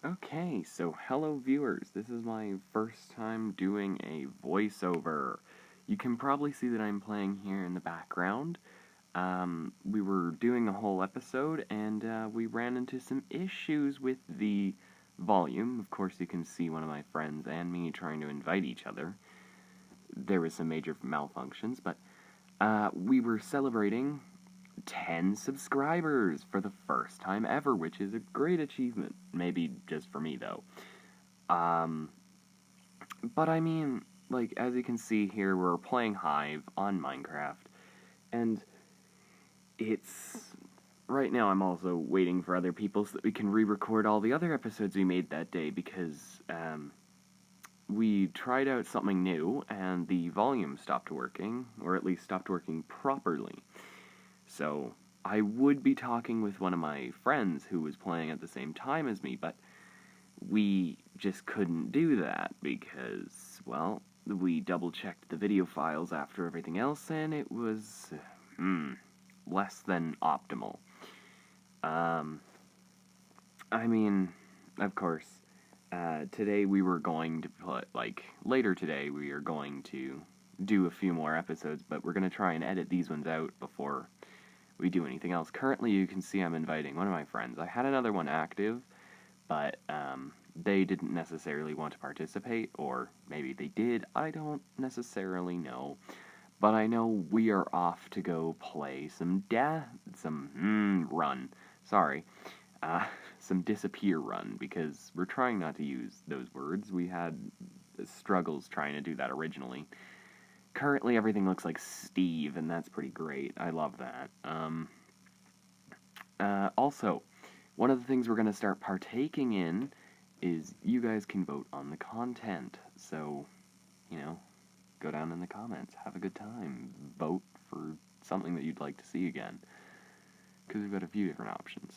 Okay, so hello viewers. This is my first time doing a voiceover. You can probably see that I'm playing here in the background. We were doing a whole episode and we ran into some issues with the volume. Of course, you can see one of my friends and me trying to invite each other. There was some major malfunctions, but we were celebrating 10 subscribers for the first time ever, which is a great achievement. Maybe just for me, though. Um, but I mean, like, as you can see here, we're playing Hive on Minecraft, and it's... Right now, I'm also waiting for other people so that we can re-record all the other episodes we made that day, because, we tried out something new, and the volume stopped working, or at least stopped working properly. So, I would be talking with one of my friends who was playing at the same time as me, but we just couldn't do that because, well, we double-checked the video files after everything else, and it was, less than optimal. I mean, of course, today we were going to put, later today we are going to do a few more episodes, but we're going to try and edit these ones out before we do anything else. Currently, you can see I'm inviting one of my friends. I had another one active, but they didn't necessarily want to participate, or maybe they did. I don't necessarily know. But I know we are off to go play some some disappear run, because we're trying not to use those words. We had struggles trying to do that originally. Currently, everything looks like Steve, and that's pretty great. I love that. Also, one of the things we're going to start partaking in is you guys can vote on the content. So, go down in the comments, have a good time, vote for something that you'd like to see again, because we've got a few different options.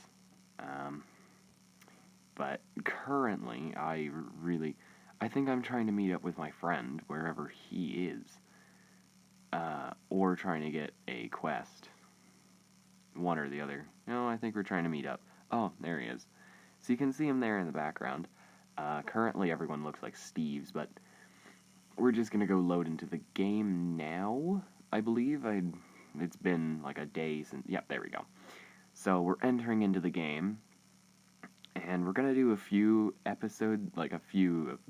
But currently, I think I'm trying to meet up with my friend wherever he is, or trying to get a quest. One or the other. No, I think we're trying to meet up. Oh, there he is. So you can see him there in the background. Currently, everyone looks like Steve's, but we're just gonna go load into the game now, I believe. It's been like a day since... Yep, there we go. So we're entering into the game, and we're gonna do a few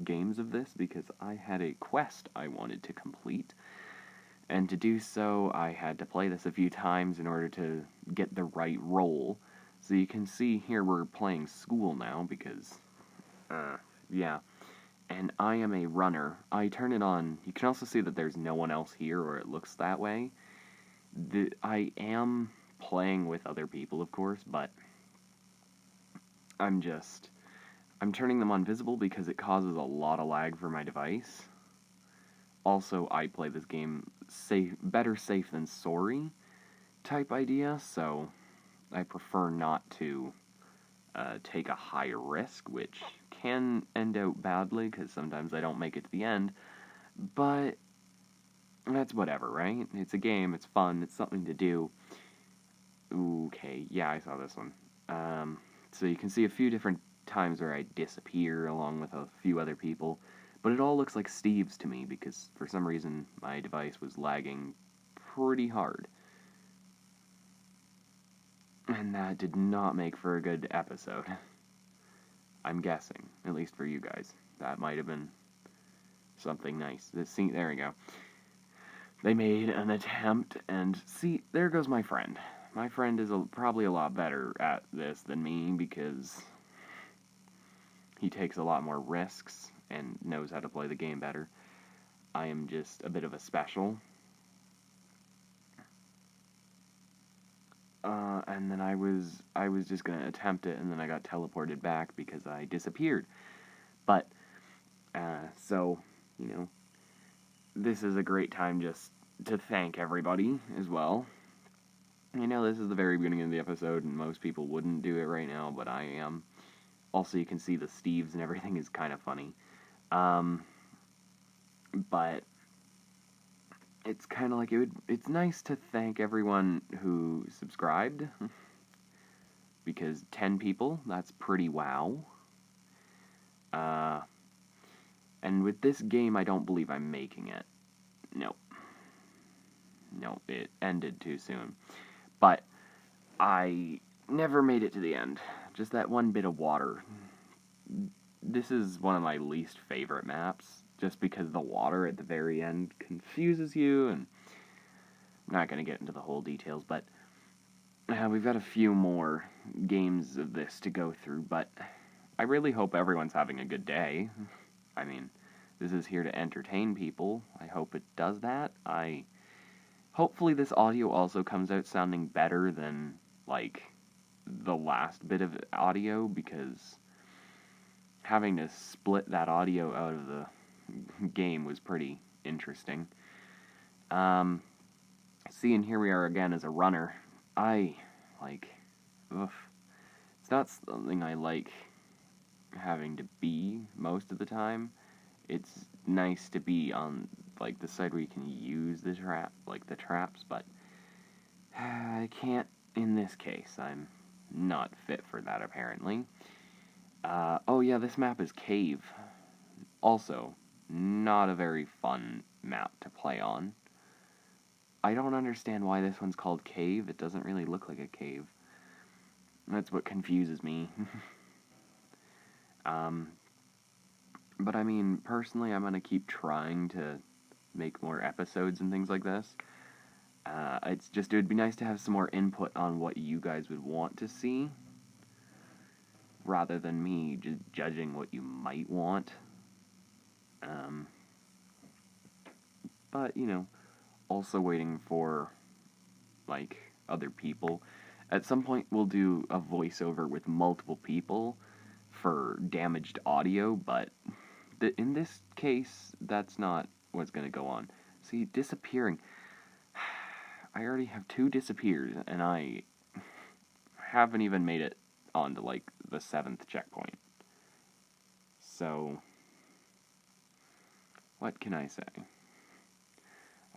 games of this, because I had a quest I wanted to complete. And to do so, I had to play this a few times in order to get the right role. So you can see here we're playing school now, because, yeah. And I am a runner. I turn it on. You can also see that there's no one else here, or it looks that way. I am playing with other people, of course, but I'm turning them on visible because it causes a lot of lag for my device. Also, I play this game better safe than sorry type idea, so I prefer not to take a high risk, which can end out badly, because sometimes I don't make it to the end, but that's whatever, right? It's a game, it's fun, it's something to do. Okay, yeah, I saw this one. So you can see a few different times where I disappear along with a few other people, but it all looks like Steve's to me, because for some reason my device was lagging pretty hard. And that did not make for a good episode. I'm guessing, at least for you guys. That might have been something nice. There we go. They made an attempt, and see, there goes my friend. My friend is probably a lot better at this than me, because he takes a lot more risks and knows how to play the game better. I am just a bit of a special. And then I was just gonna attempt it, and then I got teleported back because I disappeared. But, so, this is a great time just to thank everybody as well. This is the very beginning of the episode, and most people wouldn't do it right now, but I am. Also, you can see the Steves and everything is kind of funny. But it's kind of like it's nice to thank everyone who subscribed, because 10 people, that's pretty wow. And with this game, I don't believe I'm making it. Nope. Nope, it ended too soon. But I never made it to the end. Just that one bit of water. This is one of my least favorite maps, just because the water at the very end confuses you, and I'm not going to get into the whole details, but we've got a few more games of this to go through, but I really hope everyone's having a good day. I mean, this is here to entertain people. I hope it does that. Hopefully this audio also comes out sounding better than, like, the last bit of audio, because having to split that audio out of the game was pretty interesting. See, and here we are again as a runner. It's not something I like having to be most of the time. It's nice to be on, like, the side where you can use the traps, but I can't in this case. I'm not fit for that, apparently. Oh yeah, this map is Cave. Also, not a very fun map to play on. I don't understand why this one's called Cave. It doesn't really look like a cave. That's what confuses me. But I mean, personally, I'm gonna keep trying to make more episodes and things like this. It would be nice to have some more input on what you guys would want to see, rather than me just judging what you might want. But, also waiting for, like, other people. At some point, we'll do a voiceover with multiple people for damaged audio, but in this case, that's not what's going to go on. See, disappearing. I already have 2 disappears, and I haven't even made it onto, like, the 7th checkpoint. So, what can I say?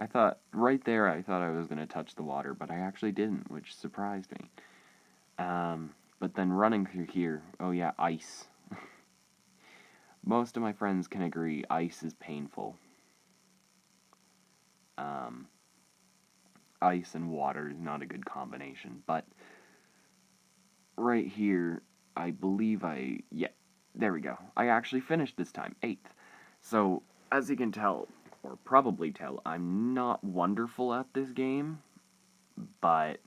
I thought I was going to touch the water, but I actually didn't, which surprised me. But then running through here, oh yeah, ice. Most of my friends can agree ice is painful. Ice and water is not a good combination, but right here, I believe there we go. I actually finished this time, 8th. So, as you can tell, or probably tell, I'm not wonderful at this game, but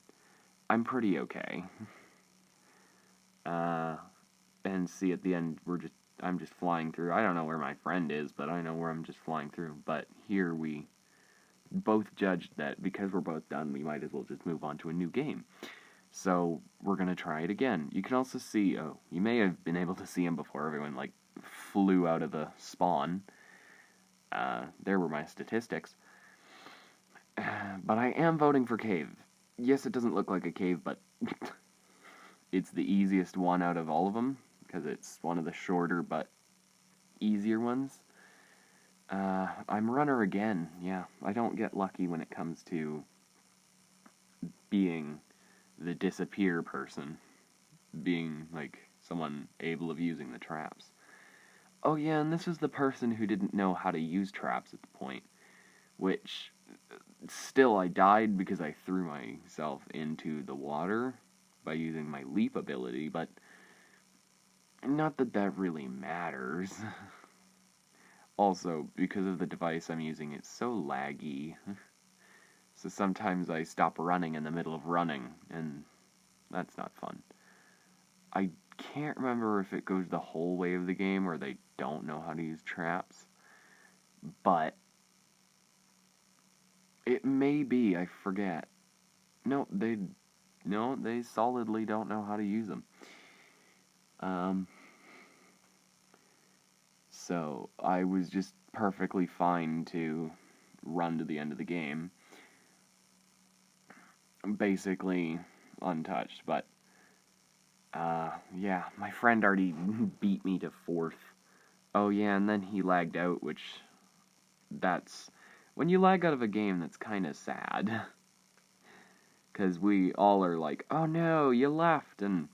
I'm pretty okay. And see, at the end, I'm just flying through. I don't know where my friend is, but I know where I'm just flying through. But here we both judged that because we're both done, we might as well just move on to a new game. So, we're gonna try it again. You can also see, you may have been able to see him before everyone, like, flew out of the spawn. There were my statistics. But I am voting for Cave. Yes, it doesn't look like a cave, but it's the easiest one out of all of them, because it's one of the shorter but easier ones. I'm runner again. Yeah, I don't get lucky when it comes to being the disappear person. Being, like, someone able of using the traps. Oh yeah, and this was the person who didn't know how to use traps at the point. Which, still, I died because I threw myself into the water by using my leap ability, but not that that really matters. Also, because of the device I'm using, it's so laggy. So sometimes I stop running in the middle of running, and that's not fun. I can't remember if it goes the whole way of the game where they don't know how to use traps, but it may be, I forget. No, they solidly don't know how to use them. So I was just perfectly fine to run to the end of the game, basically untouched, but yeah, my friend already beat me to 4th. Oh yeah, and then he lagged out, which, when you lag out of a game, that's kind of sad. Because we all are like, oh no, you left, and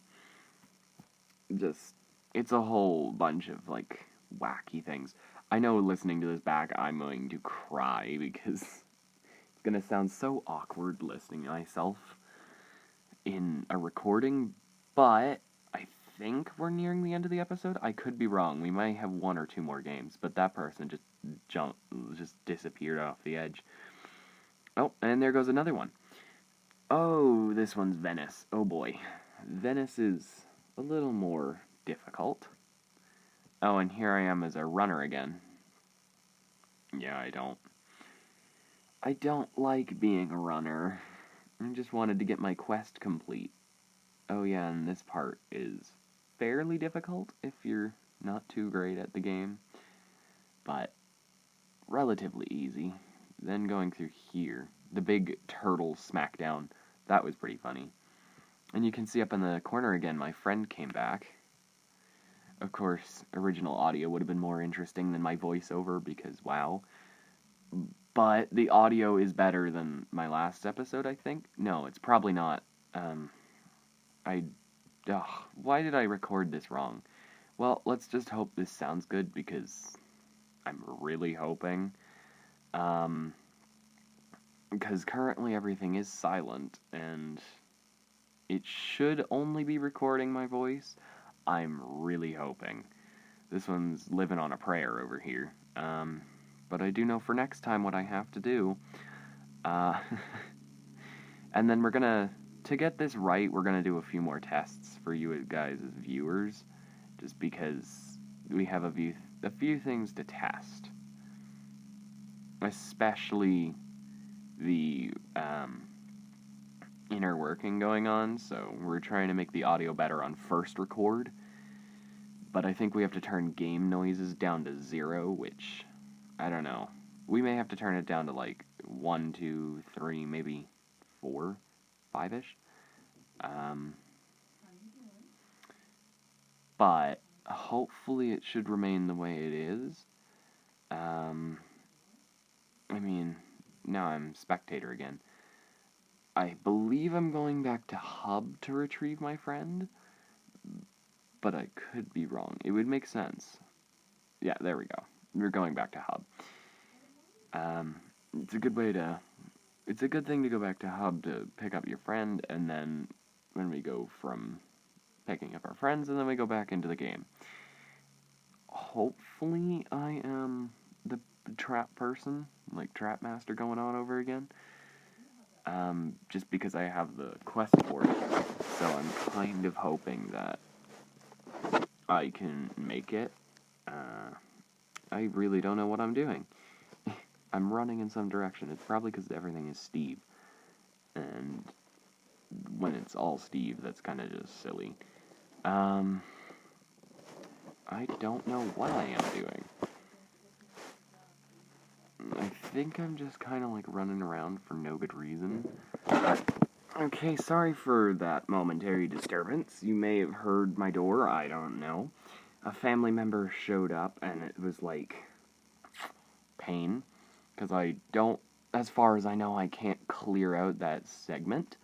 just, it's a whole bunch of, like, wacky things. I know listening to this back, I'm going to cry because it's going to sound so awkward listening to myself in a recording, but I think we're nearing the end of the episode. I could be wrong. We might have 1 or 2 more games, but that person just disappeared off the edge. Oh, and there goes another one. Oh, this one's Venice. Oh boy. Venice is a little more difficult. Oh, and here I am as a runner again. Yeah, I don't like being a runner. I just wanted to get my quest complete. Oh yeah, and this part is fairly difficult if you're not too great at the game, but relatively easy. Then going through here, the big turtle smackdown, that was pretty funny. And you can see up in the corner again, my friend came back. Of course, original audio would have been more interesting than my voiceover because, wow. But the audio is better than my last episode, I think. No, it's probably not. Why did I record this wrong? Well, let's just hope this sounds good because I'm really hoping. Because currently everything is silent and it should only be recording my voice. I'm really hoping. This one's living on a prayer over here. But I do know for next time what I have to do. And then to get this right, we're gonna do a few more tests for you guys as viewers, just because we have a few things to test. Especially the inner working going on, so we're trying to make the audio better on first record. But I think we have to turn game noises down to 0, which, I don't know. We may have to turn it down to like 1, 2, 3, maybe 4, 5-ish. But hopefully it should remain the way it is. I mean, now I'm spectator again. I believe I'm going back to Hub to retrieve my friend, but I could be wrong. It would make sense. Yeah, there we go. We're going back to Hub. It's a good thing to go back to Hub to pick up your friend, and then when we go from picking up our friends, and then we go back into the game. Hopefully I am the trap person, like trap master going on over again. Just because I have the quest for it, so I'm kind of hoping that I can make it. I really don't know what I'm doing. I'm running in some direction. It's probably because everything is Steve. And when it's all Steve, that's kind of just silly. I don't know what I am doing. I think I'm just kind of like running around for no good reason. Okay, sorry for that momentary disturbance. You may have heard my door, I don't know. A family member showed up and it was like pain. Because as far as I know, I can't clear out that segment.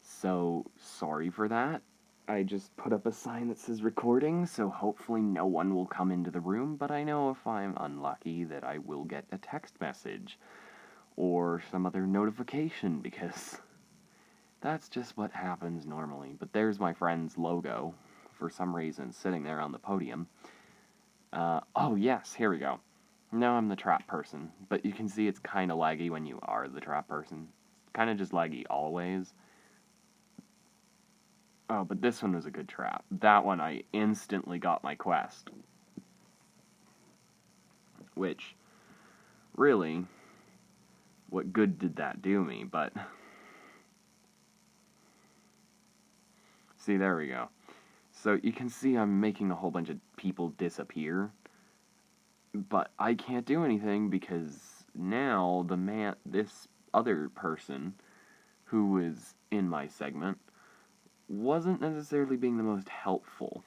So, sorry for that. I just put up a sign that says recording, so hopefully no one will come into the room, but I know if I'm unlucky that I will get a text message or some other notification, because that's just what happens normally. But there's my friend's logo, for some reason, sitting there on the podium. Oh yes, here we go. Now I'm the trap person, but you can see it's kind of laggy when you are the trap person. It's kind of just laggy always. Oh, but this one was a good trap. That one I instantly got my quest. Which, really, what good did that do me? But, see, there we go. So you can see I'm making a whole bunch of people disappear. But I can't do anything because now this other person who was in my segment wasn't necessarily being the most helpful.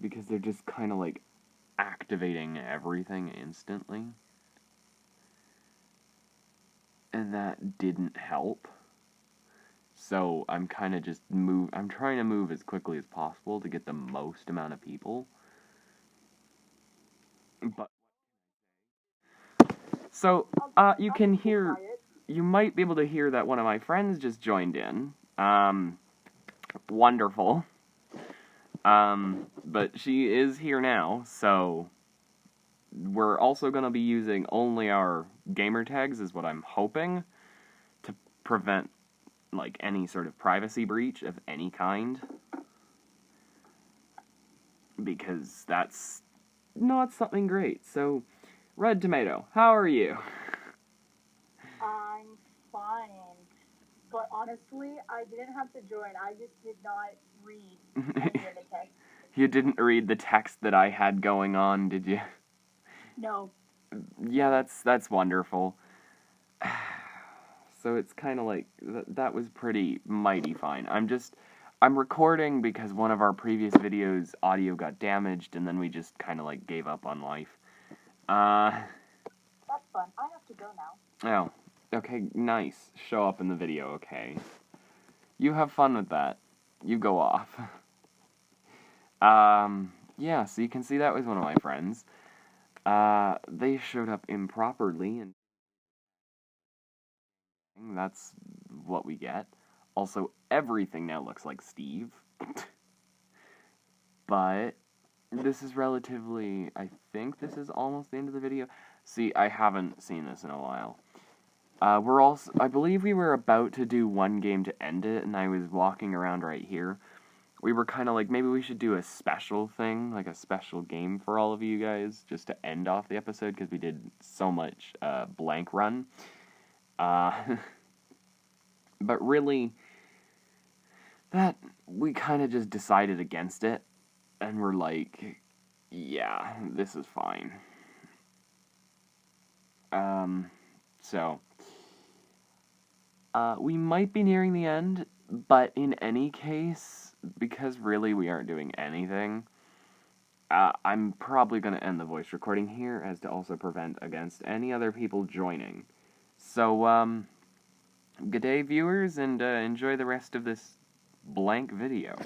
Because they're just kind of like activating everything instantly. and that didn't help. So I'm kind of just I'm trying to move as quickly as possible to get the most amount of people. But so you can hear, you might be able to hear that one of my friends just joined in. Wonderful. But she is here now, so we're also going to be using only our gamer tags, is what I'm hoping, to prevent, like, any sort of privacy breach of any kind. Because that's not something great. So, Red Tomato, how are you? I'm fine. But honestly, I didn't have to join. I just did not read any of the text. You didn't read the text that I had going on, did you? No. Yeah, that's wonderful. So it's kind of like, that was pretty mighty fine. I'm recording because one of our previous videos' audio got damaged, and then we just kind of like gave up on life. That's fun. I have to go now. Oh, okay, nice. Show up in the video, okay. You have fun with that. You go off. Yeah, so you can see that was one of my friends. They showed up improperly, and that's what we get. Also, everything now looks like Steve. But this is relatively, I think this is almost the end of the video. See, I haven't seen this in a while. I believe we were about to do one game to end it, and I was walking around right here. We were kind of like, maybe we should do a special thing, like a special game for all of you guys, just to end off the episode, because we did so much blank run. But really, that, we kind of just decided against it, and we're like, yeah, this is fine. So, we might be nearing the end, but in any case, because really we aren't doing anything, I'm probably going to end the voice recording here, as to also prevent against any other people joining. So, good day, viewers, and enjoy the rest of this blank video.